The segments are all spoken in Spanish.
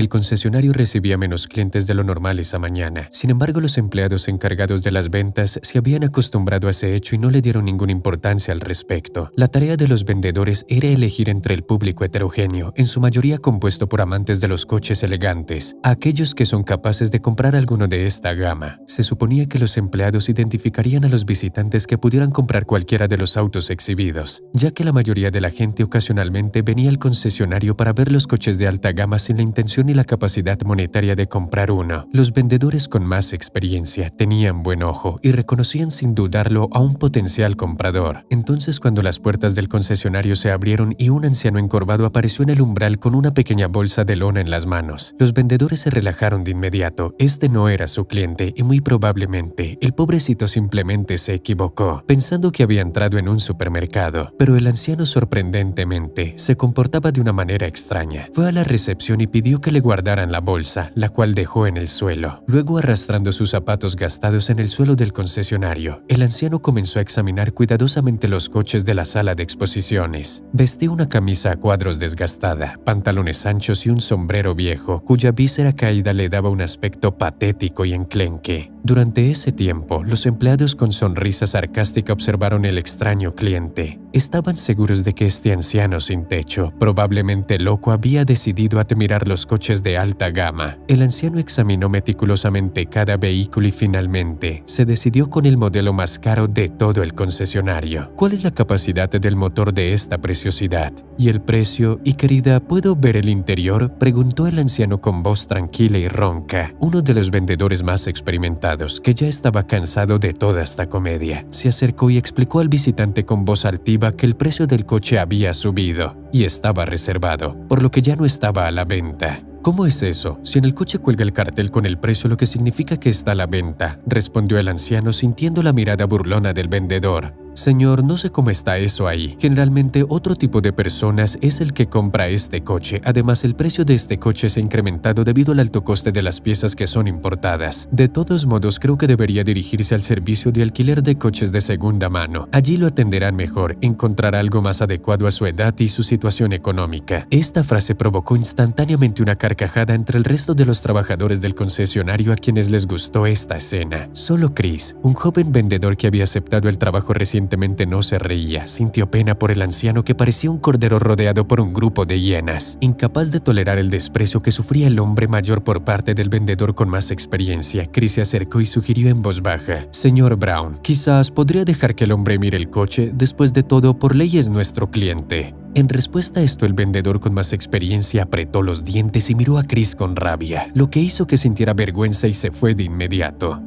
el concesionario recibía menos clientes de lo normal esa mañana. Sin embargo, los empleados encargados de las ventas se habían acostumbrado a ese hecho y no le dieron ninguna importancia al respecto. La tarea de los vendedores era elegir entre el público heterogéneo, en su mayoría compuesto por amantes de los coches elegantes, a aquellos que son capaces de comprar alguno de esta gama. Se suponía que los empleados identificarían a los visitantes que pudieran comprar cualquiera de los autos exhibidos, ya que la mayoría de la gente ocasionalmente venía al concesionario para ver los coches de alta gama sin la intención y la capacidad monetaria de comprar uno. Los vendedores con más experiencia tenían buen ojo y reconocían sin dudarlo a un potencial comprador. Entonces, cuando las puertas del concesionario se abrieron y un anciano encorvado apareció en el umbral con una pequeña bolsa de lona en las manos, los vendedores se relajaron de inmediato. Este no era su cliente y muy probablemente el pobrecito simplemente se equivocó, pensando que había entrado en un supermercado. Pero el anciano sorprendentemente se comportaba de una manera extraña. Fue a la recepción y pidió que le guardaran la bolsa, la cual dejó en el suelo. Luego, arrastrando sus zapatos gastados en el suelo del concesionario, el anciano comenzó a examinar cuidadosamente los coches de la sala de exposiciones. Vestía una camisa a cuadros desgastada, pantalones anchos y un sombrero viejo, cuya víscera caída le daba un aspecto patético y enclenque. Durante ese tiempo, los empleados con sonrisa sarcástica observaron el extraño cliente. Estaban seguros de que este anciano sin techo, probablemente loco, había decidido admirar los coches de alta gama. El anciano examinó meticulosamente cada vehículo y finalmente se decidió con el modelo más caro de todo el concesionario. ¿Cuál es la capacidad del motor de esta preciosidad? ¿Y el precio? Y querida, ¿puedo ver el interior?, preguntó el anciano con voz tranquila y ronca. Uno de los vendedores más experimentados, que ya estaba cansado de toda esta comedia, se acercó y explicó al visitante con voz altiva que el precio del coche había subido y estaba reservado, por lo que ya no estaba a la venta. ¿Cómo es eso? Si en el coche cuelga el cartel con el precio, lo que significa que está a la venta, respondió el anciano sintiendo la mirada burlona del vendedor. Señor, no sé cómo está eso ahí. Generalmente otro tipo de personas es el que compra este coche. Además, el precio de este coche se ha incrementado debido al alto coste de las piezas que son importadas. De todos modos, creo que debería dirigirse al servicio de alquiler de coches de segunda mano. Allí lo atenderán mejor, encontrará algo más adecuado a su edad y su situación económica. Esta frase provocó instantáneamente una carcajada entre el resto de los trabajadores del concesionario a quienes les gustó esta escena. Solo Chris, un joven vendedor que había aceptado el trabajo recientemente, no se reía. Sintió pena por el anciano que parecía un cordero rodeado por un grupo de hienas. Incapaz de tolerar el desprecio que sufría el hombre mayor por parte del vendedor con más experiencia, Chris se acercó y sugirió en voz baja: Señor Brown, quizás podría dejar que el hombre mire el coche. Después de todo, por ley es nuestro cliente. En respuesta a esto, el vendedor con más experiencia apretó los dientes y miró a Chris con rabia, lo que hizo que sintiera vergüenza y se fue de inmediato.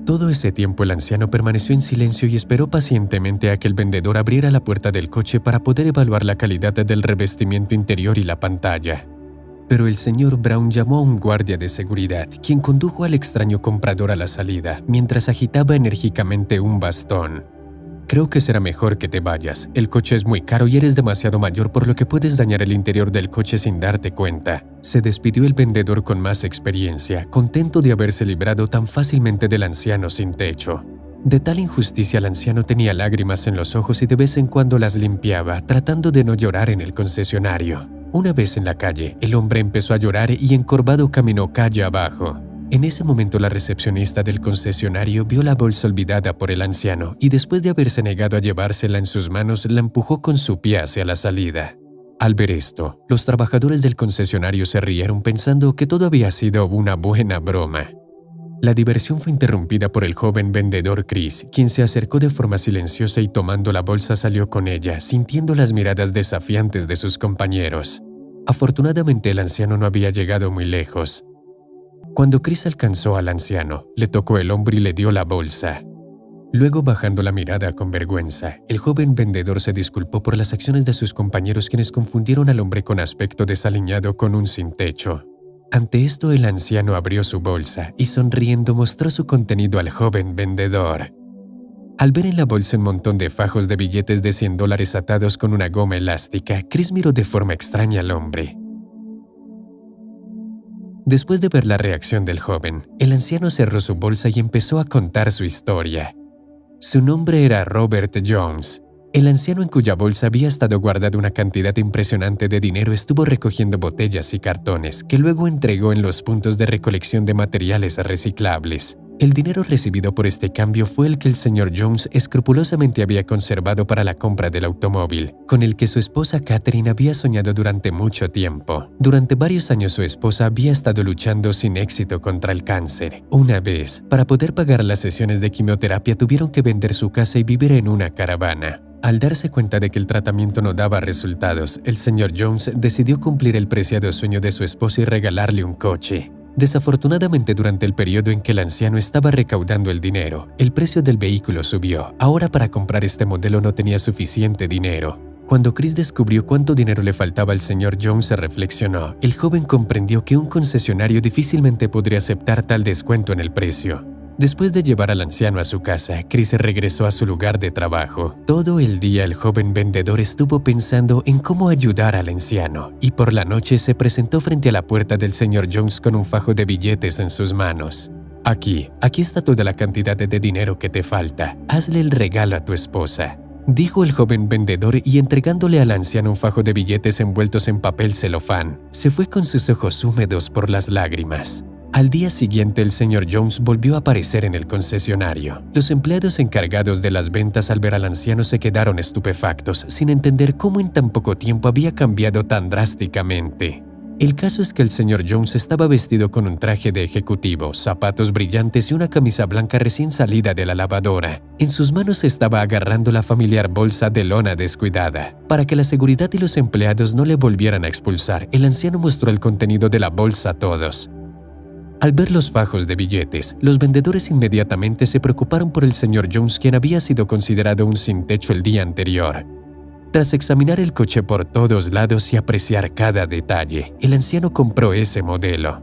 Todo ese tiempo el anciano permaneció en silencio y esperó pacientemente a que el vendedor abriera la puerta del coche para poder evaluar la calidad del revestimiento interior y la pantalla. Pero el señor Brown llamó a un guardia de seguridad, quien condujo al extraño comprador a la salida, mientras agitaba enérgicamente un bastón. Creo que será mejor que te vayas. El coche es muy caro y eres demasiado mayor, por lo que puedes dañar el interior del coche sin darte cuenta. Se despidió el vendedor con más experiencia, contento de haberse librado tan fácilmente del anciano sin techo. De tal injusticia, el anciano tenía lágrimas en los ojos y de vez en cuando las limpiaba, tratando de no llorar en el concesionario. Una vez en la calle, el hombre empezó a llorar y encorvado caminó calle abajo. En ese momento, la recepcionista del concesionario vio la bolsa olvidada por el anciano y después de haberse negado a llevársela en sus manos, la empujó con su pie hacia la salida. Al ver esto, los trabajadores del concesionario se rieron pensando que todo había sido una buena broma. La diversión fue interrumpida por el joven vendedor Chris, quien se acercó de forma silenciosa y tomando la bolsa salió con ella, sintiendo las miradas desafiantes de sus compañeros. Afortunadamente, el anciano no había llegado muy lejos. Cuando Chris alcanzó al anciano, le tocó el hombro y le dio la bolsa. Luego, bajando la mirada con vergüenza, el joven vendedor se disculpó por las acciones de sus compañeros, quienes confundieron al hombre con aspecto desaliñado con un sin techo. Ante esto, el anciano abrió su bolsa y sonriendo mostró su contenido al joven vendedor. Al ver en la bolsa un montón de fajos de billetes de $100 atados con una goma elástica, Chris miró de forma extraña al hombre. Después de ver la reacción del joven, el anciano cerró su bolsa y empezó a contar su historia. Su nombre era Robert Jones. El anciano, en cuya bolsa había estado guardada una cantidad impresionante de dinero, estuvo recogiendo botellas y cartones que luego entregó en los puntos de recolección de materiales reciclables. El dinero recibido por este cambio fue el que el señor Jones escrupulosamente había conservado para la compra del automóvil, con el que su esposa Catherine había soñado durante mucho tiempo. Durante varios años su esposa había estado luchando sin éxito contra el cáncer. Una vez, para poder pagar las sesiones de quimioterapia, tuvieron que vender su casa y vivir en una caravana. Al darse cuenta de que el tratamiento no daba resultados, el señor Jones decidió cumplir el preciado sueño de su esposa y regalarle un coche. Desafortunadamente, durante el periodo en que el anciano estaba recaudando el dinero, el precio del vehículo subió. Ahora, para comprar este modelo no tenía suficiente dinero. Cuando Chris descubrió cuánto dinero le faltaba al señor Jones, se reflexionó. El joven comprendió que un concesionario difícilmente podría aceptar tal descuento en el precio. Después de llevar al anciano a su casa, Chris regresó a su lugar de trabajo. Todo el día el joven vendedor estuvo pensando en cómo ayudar al anciano, y por la noche se presentó frente a la puerta del señor Jones con un fajo de billetes en sus manos. Aquí está toda la cantidad de dinero que te falta. Hazle el regalo a tu esposa, dijo el joven vendedor, y entregándole al anciano un fajo de billetes envueltos en papel celofán, se fue con sus ojos húmedos por las lágrimas. Al día siguiente, el señor Jones volvió a aparecer en el concesionario. Los empleados encargados de las ventas, al ver al anciano, se quedaron estupefactos, sin entender cómo en tan poco tiempo había cambiado tan drásticamente. El caso es que el señor Jones estaba vestido con un traje de ejecutivo, zapatos brillantes y una camisa blanca recién salida de la lavadora. En sus manos estaba agarrando la familiar bolsa de lona descuidada. Para que la seguridad y los empleados no le volvieran a expulsar, el anciano mostró el contenido de la bolsa a todos. Al ver los fajos de billetes, los vendedores inmediatamente se preocuparon por el señor Jones, quien había sido considerado un sin techo el día anterior. Tras examinar el coche por todos lados y apreciar cada detalle, el anciano compró ese modelo.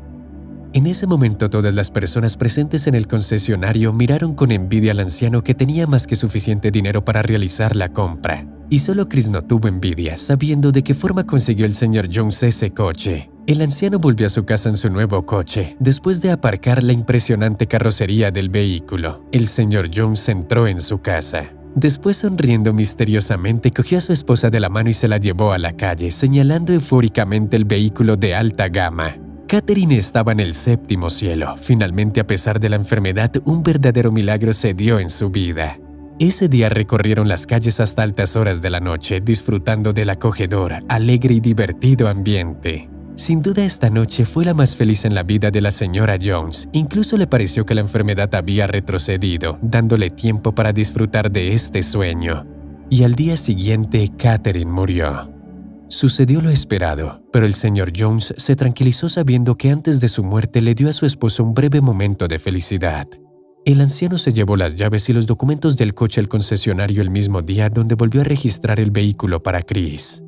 En ese momento, todas las personas presentes en el concesionario miraron con envidia al anciano, que tenía más que suficiente dinero para realizar la compra. Y solo Chris no tuvo envidia, sabiendo de qué forma consiguió el señor Jones ese coche. El anciano volvió a su casa en su nuevo coche. Después de aparcar la impresionante carrocería del vehículo, el señor Jones entró en su casa. Después, sonriendo misteriosamente, cogió a su esposa de la mano y se la llevó a la calle, señalando eufóricamente el vehículo de alta gama. Catherine estaba en el séptimo cielo. Finalmente, a pesar de la enfermedad, un verdadero milagro se dio en su vida. Ese día recorrieron las calles hasta altas horas de la noche, disfrutando del acogedor, alegre y divertido ambiente. Sin duda, esta noche fue la más feliz en la vida de la señora Jones. Incluso le pareció que la enfermedad había retrocedido, dándole tiempo para disfrutar de este sueño. Y al día siguiente, Catherine murió. Sucedió lo esperado, pero el señor Jones se tranquilizó sabiendo que antes de su muerte le dio a su esposa un breve momento de felicidad. El anciano se llevó las llaves y los documentos del coche al concesionario el mismo día, donde volvió a registrar el vehículo para Chris.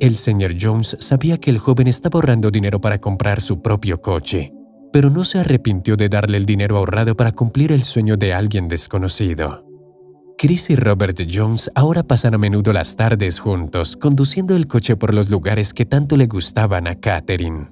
El señor Jones sabía que el joven estaba ahorrando dinero para comprar su propio coche, pero no se arrepintió de darle el dinero ahorrado para cumplir el sueño de alguien desconocido. Chris y Robert Jones ahora pasan a menudo las tardes juntos, conduciendo el coche por los lugares que tanto le gustaban a Catherine.